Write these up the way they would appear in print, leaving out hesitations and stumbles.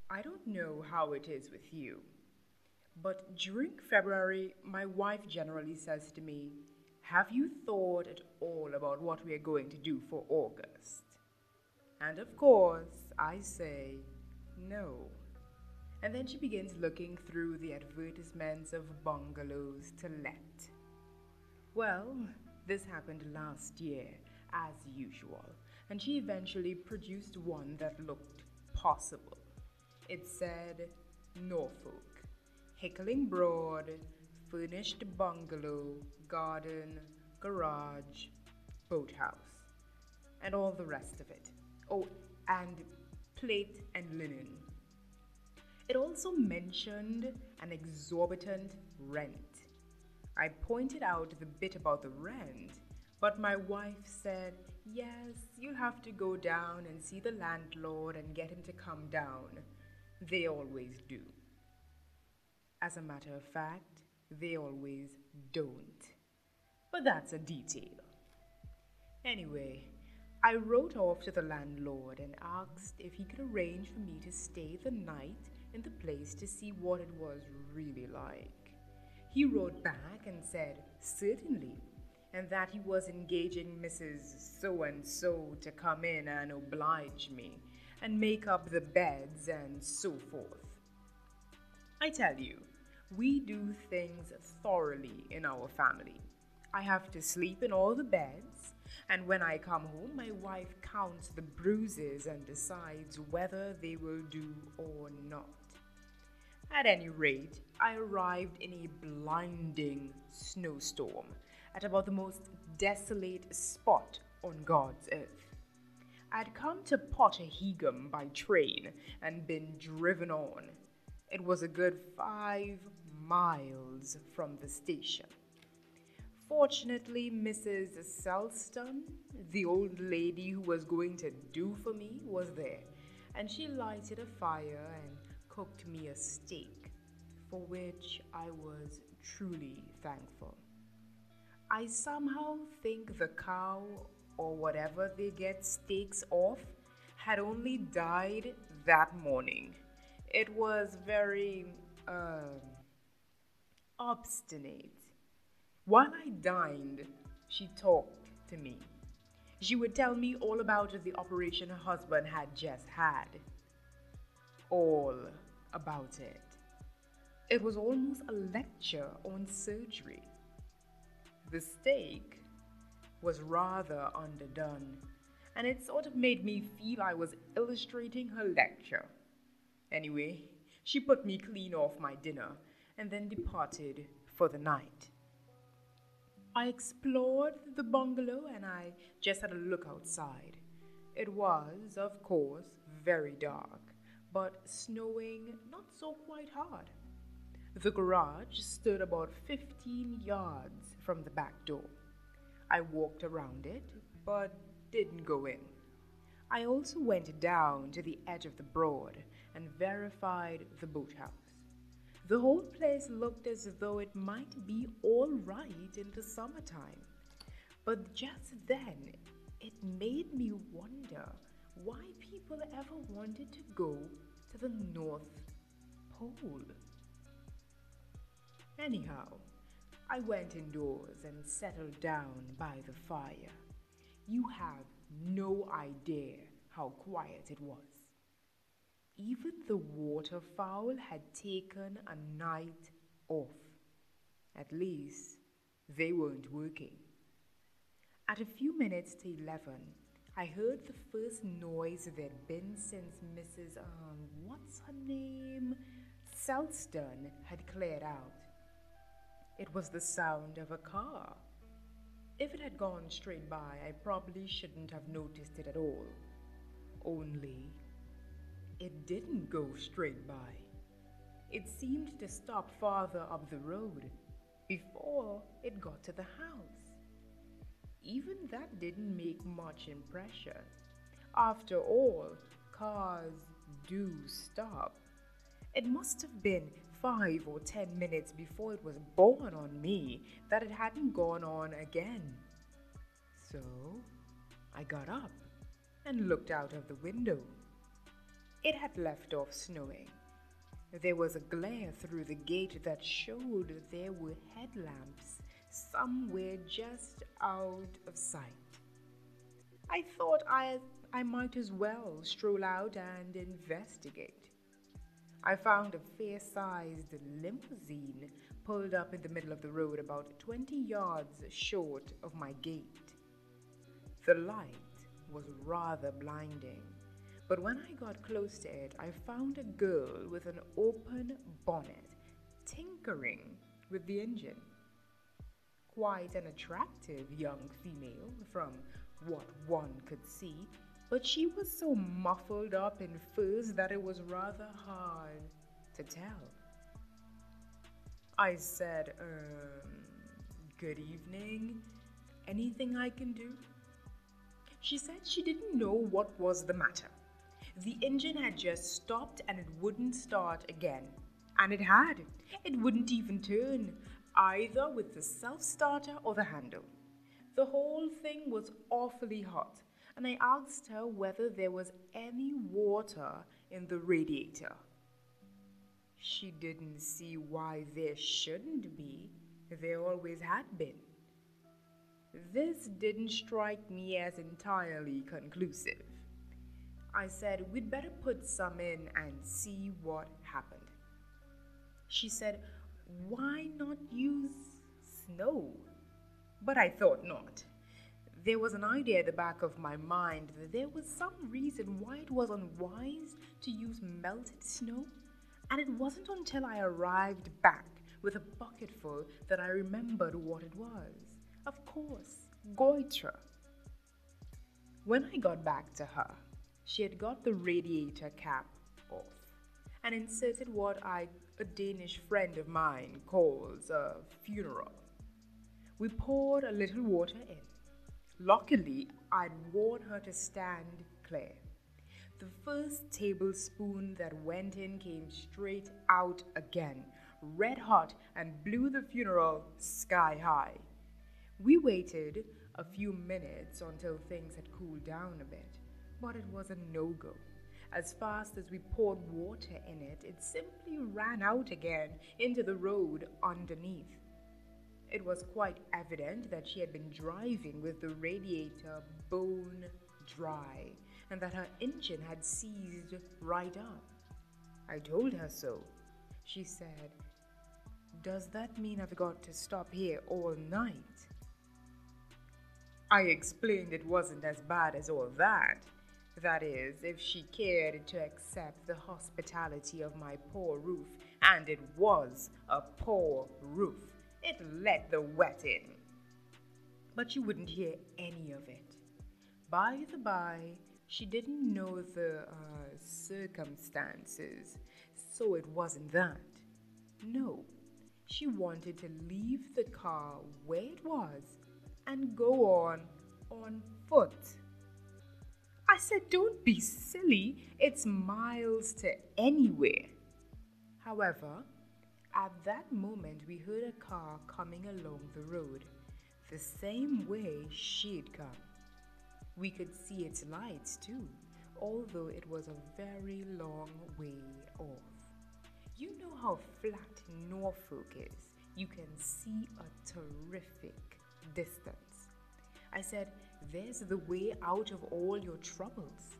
I don't know how it is with you, but during February, my wife generally says to me, "Have you thought at all about what we are going to do for August?" And of course, I say, "No." And then she begins looking through the advertisements of bungalows to let. Well, this happened last year, as usual, and she eventually produced one that looked possible. It said Norfolk, Hickling Broad, furnished bungalow, garden, garage, boathouse, and all the rest of it. Oh, and plate and linen. It also mentioned an exorbitant rent. I pointed out the bit about the rent, but my wife said, "Yes, you'll have to go down and see the landlord and get him to come down. They always do." As a matter of fact, they always don't. But that's a detail. Anyway, I wrote off to the landlord and asked if he could arrange for me to stay the night in the place to see what it was really like. He wrote back and said, "Certainly," and that he was engaging Mrs. So and so to come in and oblige me and make up the beds and so forth. I tell you, we do things thoroughly in our family. I have to sleep in all the beds, and when I come home, my wife counts the bruises and decides whether they will do or not. At any rate, I arrived in a blinding snowstorm at about the most desolate spot on God's earth. I'd come to Potterhegum by train and been driven on. It was a good 5 miles from the station. Fortunately, Mrs. Selston, the old lady who was going to do for me, was there, and she lighted a fire and cooked me a steak, for which I was truly thankful. I somehow think the cow, or whatever they get steaks off, had only died that morning. It was very, obstinate. While I dined, she talked to me. She would tell me all about the operation her husband had just had. All about it. It was almost a lecture on surgery. The steak was rather underdone, and it sort of made me feel I was illustrating her lecture. Anyway, she put me clean off my dinner and then departed for the night. I explored the bungalow and I just had a look outside. It was, of course, very dark, but snowing not so quite hard. The garage stood about 15 yards from the back door. I walked around it, but didn't go in. I also went down to the edge of the broad and verified the boathouse. The whole place looked as though it might be all right in the summertime. But just then, it made me wonder why people ever wanted to go to the North Pole. Anyhow, I went indoors and settled down by the fire. You have no idea how quiet it was. Even the waterfowl had taken a night off. At least, they weren't working. At a few minutes to 11, I heard the first noise there'd been since Mrs. What's her name? Selston had cleared out. It was the sound of a car. If it had gone straight by, I probably shouldn't have noticed it at all. Only, it didn't go straight by. It seemed to stop farther up the road before it got to the house. Even that didn't make much impression. After all, cars do stop. It must have been 5 or 10 minutes before it was born on me that it hadn't gone on again. So I got up and looked out of the window. It had left off snowing. There was a glare through the gate that showed there were headlamps somewhere just out of sight. I thought I might as well stroll out and investigate. I found a fair-sized limousine pulled up in the middle of the road about 20 yards short of my gate. The light was rather blinding, but when I got close to it, I found a girl with an open bonnet tinkering with the engine. Quite an attractive young female from what one could see, but she was so muffled up in furs that it was rather hard to tell. I said, good evening. Anything I can do? She said she didn't know what was the matter. The engine had just stopped and it wouldn't start again. And it had. It wouldn't even turn, either with the self-starter or the handle. The whole thing was awfully hot, and I asked her whether there was any water in the radiator. She didn't see why there shouldn't be. There always had been. This didn't strike me as entirely conclusive. I said we'd better put some in and see what happened. She said, why not use snow? But I thought not. There was an idea at the back of my mind that there was some reason why it was unwise to use melted snow, and it wasn't until I arrived back with a bucketful that I remembered what it was. Of course, goiter. When I got back to her, she had got the radiator cap off and inserted what a Danish friend of mine calls a funeral. We poured a little water in. Luckily, I'd warned her to stand clear. The first tablespoon that went in came straight out again, red hot, and blew the funeral sky high. We waited a few minutes until things had cooled down a bit, but it was a no-go. As fast as we poured water in it, it simply ran out again into the road underneath. It was quite evident that she had been driving with the radiator bone dry, and that her engine had seized right up. I told her so. She said, does that mean I've got to stop here all night? I explained it wasn't as bad as all that. That is, if she cared to accept the hospitality of my poor roof, and it was a poor roof. It let the wet in. But she wouldn't hear any of it. By the by, she didn't know the circumstances, so it wasn't that. No, she wanted to leave the car where it was and go on foot. I said, don't be silly. It's miles to anywhere. However, at that moment, we heard a car coming along the road, the same way she'd come. We could see its lights too, although it was a very long way off. You know how flat Norfolk is. You can see a terrific distance. I said, there's the way out of all your troubles.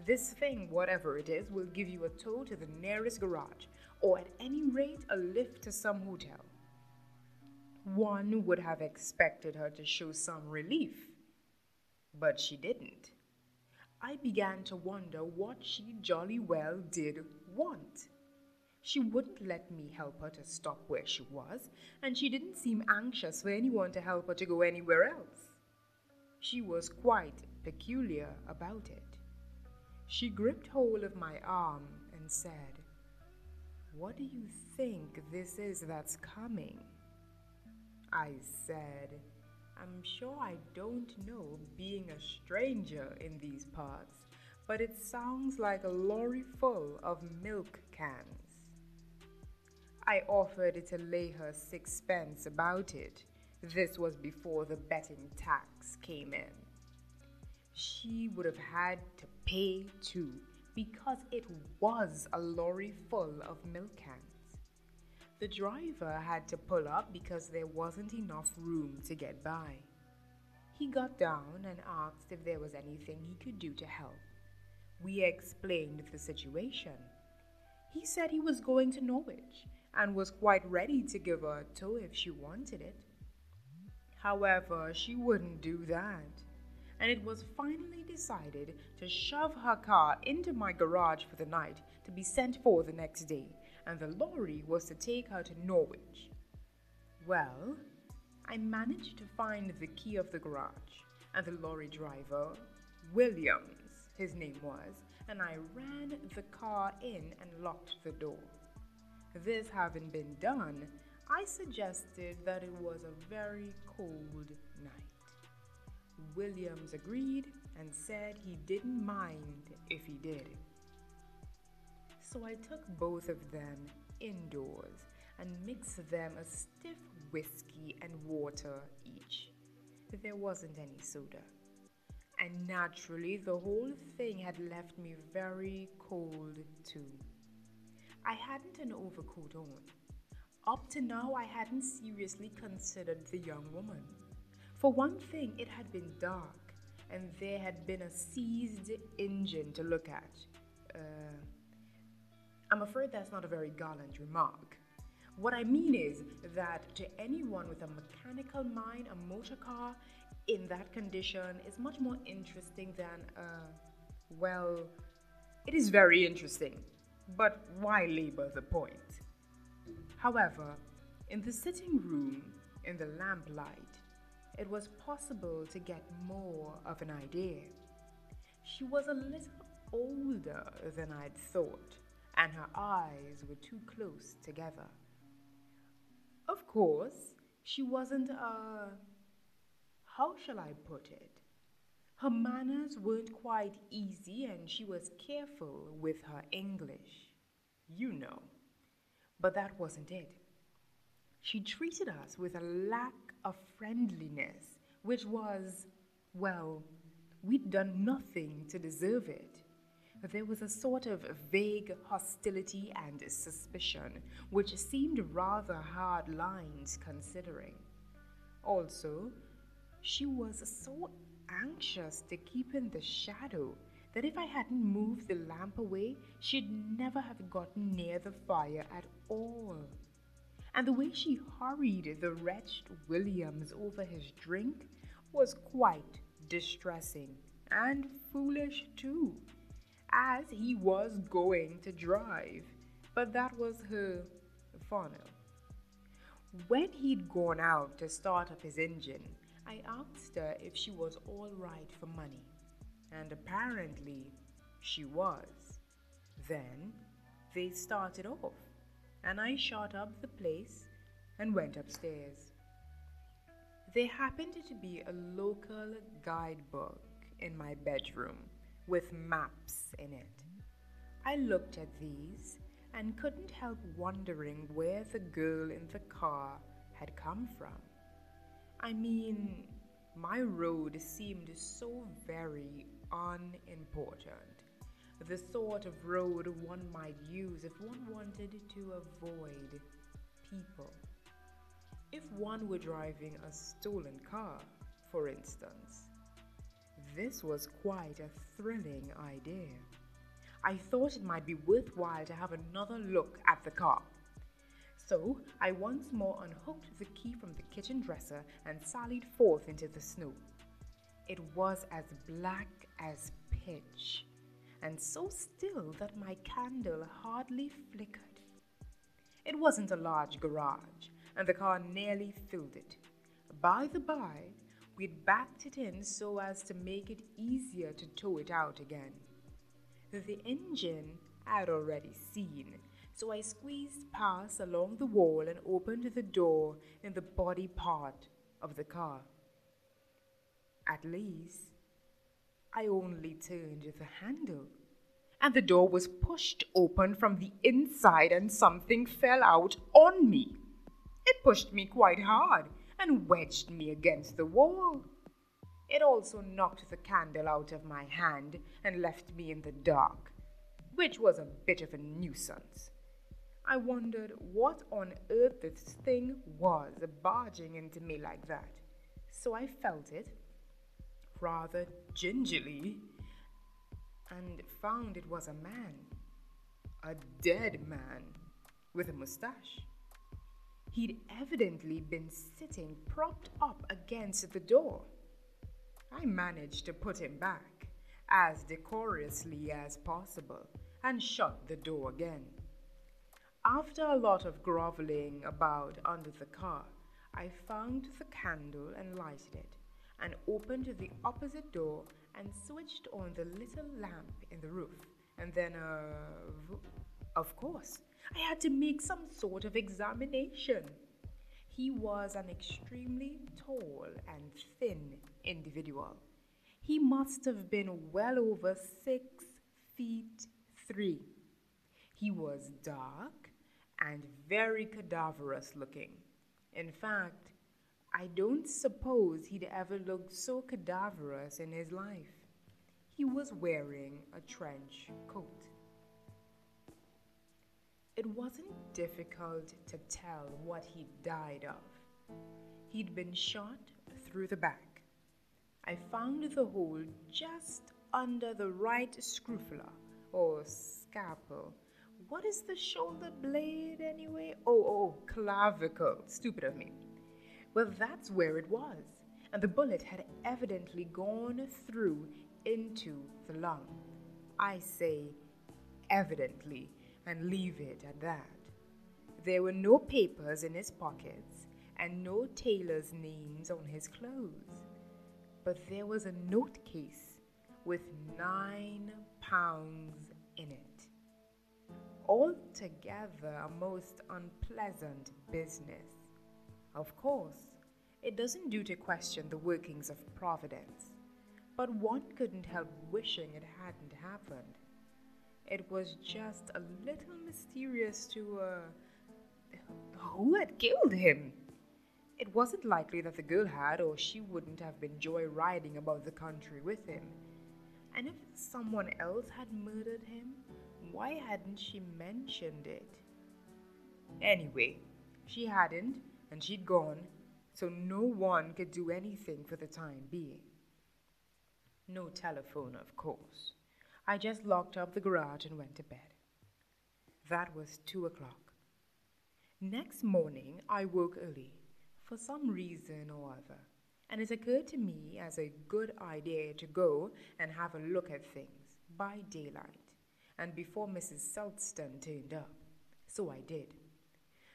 This thing, whatever it is, will give you a tow to the nearest garage, or at any rate a lift to some hotel. One would have expected her to show some relief, but she didn't. I began to wonder what she jolly well did want. She wouldn't let me help her to stop where she was, and she didn't seem anxious for anyone to help her to go anywhere else. She was quite peculiar about it. She gripped hold of my arm and said, "What do you think this is that's coming?" I said, "I'm sure I don't know, being a stranger in these parts, but it sounds like a lorry full of milk cans." I offered to lay her 6 pence about it. This was before the betting tax came in. She would have had to pay too, because it was a lorry full of milk cans. The driver had to pull up because there wasn't enough room to get by. He got down and asked if there was anything he could do to help. We explained the situation. He said he was going to Norwich and was quite ready to give her a tow if she wanted it. However, she wouldn't do that, and it was finally decided to shove her car into my garage for the night to be sent for the next day, and the lorry was to take her to Norwich. Well, I managed to find the key of the garage, and the lorry driver, Williams, his name was, and I ran the car in and locked the door. This having been done, I suggested that it was a very cold night. Williams agreed and said he didn't mind if he did. So I took both of them indoors and mixed them a stiff whiskey and water each. There wasn't any soda. And naturally, the whole thing had left me very cold too. I hadn't an overcoat on. Up to now, I hadn't seriously considered the young woman. For one thing, it had been dark, and there had been a seized engine to look at. I'm afraid that's not a very gallant remark. What I mean is that to anyone with a mechanical mind, a motor car in that condition is much more interesting than, well, it is very interesting, but why labor the point? However, in the sitting room, in the lamplight, it was possible to get more of an idea. She was a little older than I'd thought, and her eyes were too close together. Of course, she wasn't how shall I put it? Her manners weren't quite easy, and she was careful with her English. You know. But that wasn't it. She treated us with a lack of friendliness, which was, well, we'd done nothing to deserve it. There was a sort of vague hostility and suspicion, which seemed rather hard lines considering. Also, she was so anxious to keep in the shadow that if I hadn't moved the lamp away, she'd never have gotten near the fire at all. And the way she hurried the wretched Williams over his drink was quite distressing and foolish too, as he was going to drive, but that was her funnel. When he'd gone out to start up his engine, I asked her if she was all right for money, and apparently she was. Then they started off, and I shut up the place and went upstairs. There happened to be a local guidebook in my bedroom with maps in it. I looked at these and couldn't help wondering where the girl in the car had come from. I mean, my road seemed so very unimportant. The sort of road one might use if one wanted to avoid people. If one were driving a stolen car, for instance. This was quite a thrilling idea. I thought it might be worthwhile to have another look at the car. So I once more unhooked the key from the kitchen dresser and sallied forth into the snow. It was as black as pitch, and so still that my candle hardly flickered. It wasn't a large garage, and the car nearly filled it. By the by, we'd backed it in so as to make it easier to tow it out again. The engine I'd already seen, so I squeezed past along the wall and opened the door in the body part of the car. At least, I only turned the handle, and the door was pushed open from the inside and something fell out on me. It pushed me quite hard and wedged me against the wall. It also knocked the candle out of my hand and left me in the dark. which was a bit of a nuisance. I wondered what on earth this thing was barging into me like that, so I felt it rather gingerly and found it was a man, a dead man with a mustache. He'd evidently been sitting propped up against the door. I managed to put him back as decorously as possible and shut the door again. After a lot of groveling about under the car, I found the candle and lighted it, and opened the opposite door and switched on the little lamp in the roof. And then, of course, I had to make some sort of examination. He was an extremely tall and thin individual. He must have been well over 6'3". He was dark and very cadaverous looking. In fact, I don't suppose he'd ever looked so cadaverous in his life. He was wearing a trench coat. It wasn't difficult to tell what he'd died of. He'd been shot through the back. I found the hole just under the right scrofula, or scalpel. What is the shoulder blade anyway? Oh, clavicle. Stupid of me. Well, that's where it was, and the bullet had evidently gone through into the lung. I say evidently, and leave it at that. There were no papers in his pockets and no tailor's names on his clothes, but there was a note case with £9 in it. Altogether a most unpleasant business. Of course, it doesn't do to question the workings of Providence, but one couldn't help wishing it hadn't happened. It was just a little mysterious to, who had killed him? It wasn't likely that the girl had, or she wouldn't have been joyriding about the country with him. And if someone else had murdered him, why hadn't she mentioned it? Anyway, she hadn't, and she'd gone, so no one could do anything for the time being. No telephone, of course. I just locked up the garage and went to bed. That was 2:00. Next morning, I woke early, for some reason or other, and it occurred to me as a good idea to go and have a look at things by daylight, and before Mrs. Seltston turned up. So I did.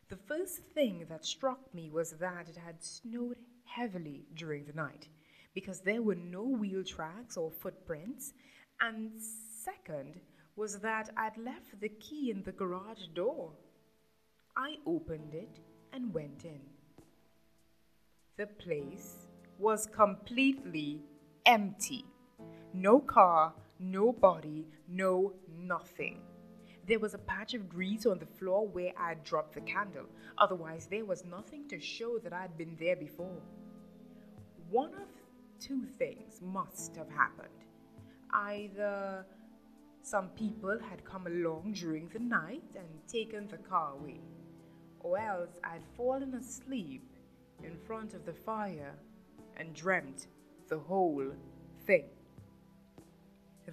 The first thing that struck me was that it had snowed heavily during the night, because there were no wheel tracks or footprints, and second was that I'd left the key in the garage door. I opened it and went in. The place was completely empty. No car, no body, no nothing. There was a patch of grease on the floor where I'd dropped the candle. Otherwise, there was nothing to show that I'd been there before. One of two things must have happened. Either some people had come along during the night and taken the car away, or else I'd fallen asleep in front of the fire and dreamt the whole thing.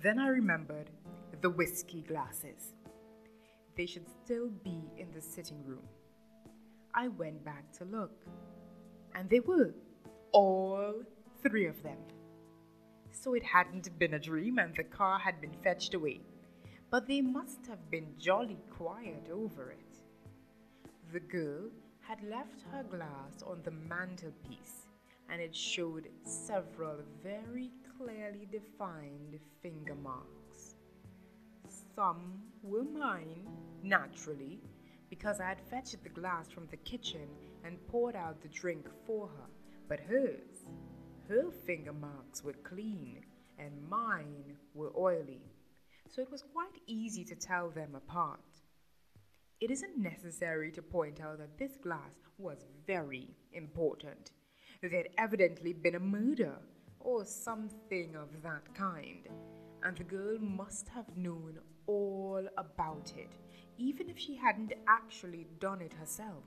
Then I remembered the whiskey glasses. They should still be in the sitting room. I went back to look, and they were, all 3 of them. So it hadn't been a dream and the car had been fetched away, but they must have been jolly quiet over it. The girl had left her glass on the mantelpiece, and it showed several very clearly defined finger marks. Some were mine, naturally, because I had fetched the glass from the kitchen and poured out the drink for her, but her finger marks were clean and mine were oily, so it was quite easy to tell them apart. It isn't necessary to point out that this glass was very important. There had evidently been a murder or something of that kind, and the girl must have known all about it, even if she hadn't actually done it herself.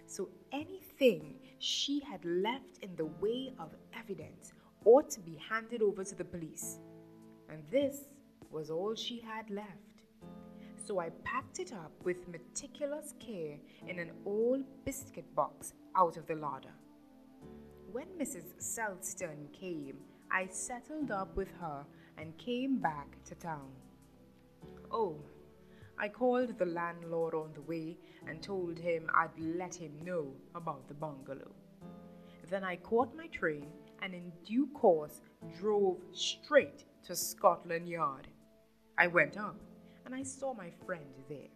So anything she had left in the way of evidence ought to be handed over to the police. And this was all she had left. So I packed it up with meticulous care in an old biscuit box out of the larder. When Mrs. Selstone came, I settled up with her and came back to town. Oh, I called the landlord on the way and told him I'd let him know about the bungalow. Then I caught my train and in due course drove straight to Scotland Yard. I went up and I saw my friend there.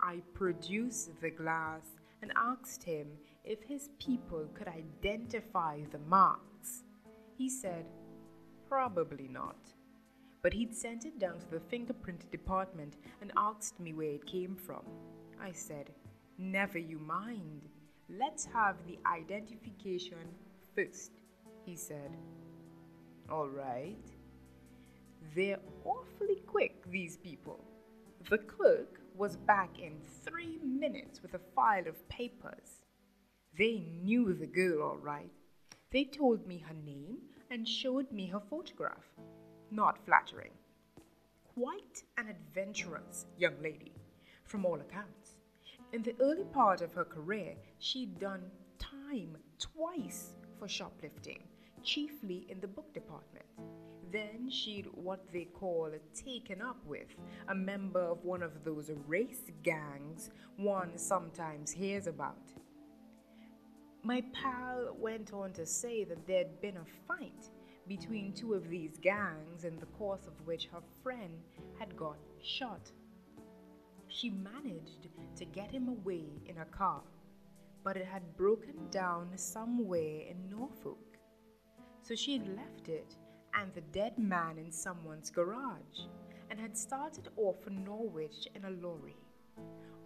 I produced the glass and asked him if his people could identify the marks. He said, probably not. But he'd sent it down to the fingerprint department and asked me where it came from. I said, never you mind. Let's have the identification first, he said. All right. They're awfully quick, these people. The clerk was back in 3 minutes with a file of papers. They knew the girl all right. They told me her name and showed me her photograph. Not flattering. Quite an adventurous young lady, from all accounts. In the early part of her career, she'd done time twice for shoplifting, chiefly in the book department. Then she'd what they call taken up with a member of one of those race gangs one sometimes hears about. My pal went on to say that there'd been a fight between two of these gangs, in the course of which her friend had got shot. She managed to get him away in a car, but it had broken down somewhere in Norfolk. So she'd left it and the dead man in someone's garage and had started off for Norwich in a lorry.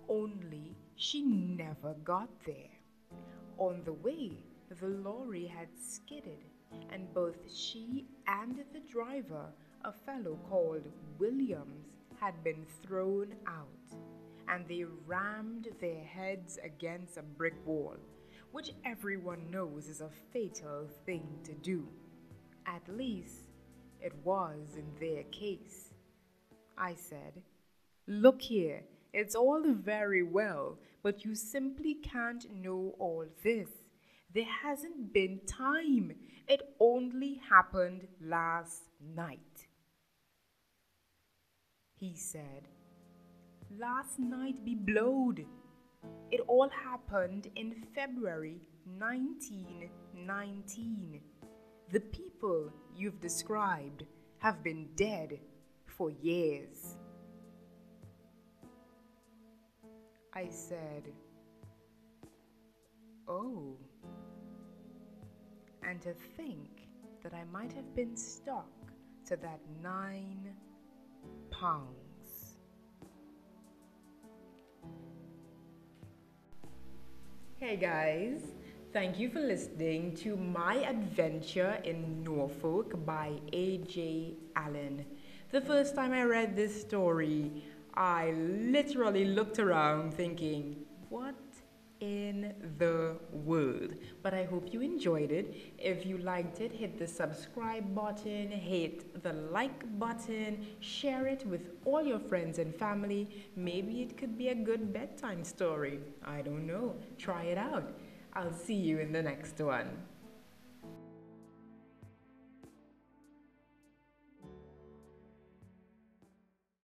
Only she never got there. On the way, the lorry had skidded, and both she and the driver, a fellow called Williams, had been thrown out, and they rammed their heads against a brick wall, which everyone knows is a fatal thing to do. At least, it was in their case. I said, look here, it's all very well, but you simply can't know all this. There hasn't been time. It only happened last night. He said, last night be blowed. It all happened in February 1919. The people you've described have been dead for years. I said, oh. And to think that I might have been stuck to that £9. Hey guys, thank you for listening to My Adventure in Norfolk by A.J. Allen. The first time I read this story, I literally looked around thinking, what in the world? But I hope you enjoyed it. If you liked it, hit the subscribe button, hit the like button, share it with all your friends and family. Maybe it could be a good bedtime story. I don't know. Try it out. I'll see you in the next one.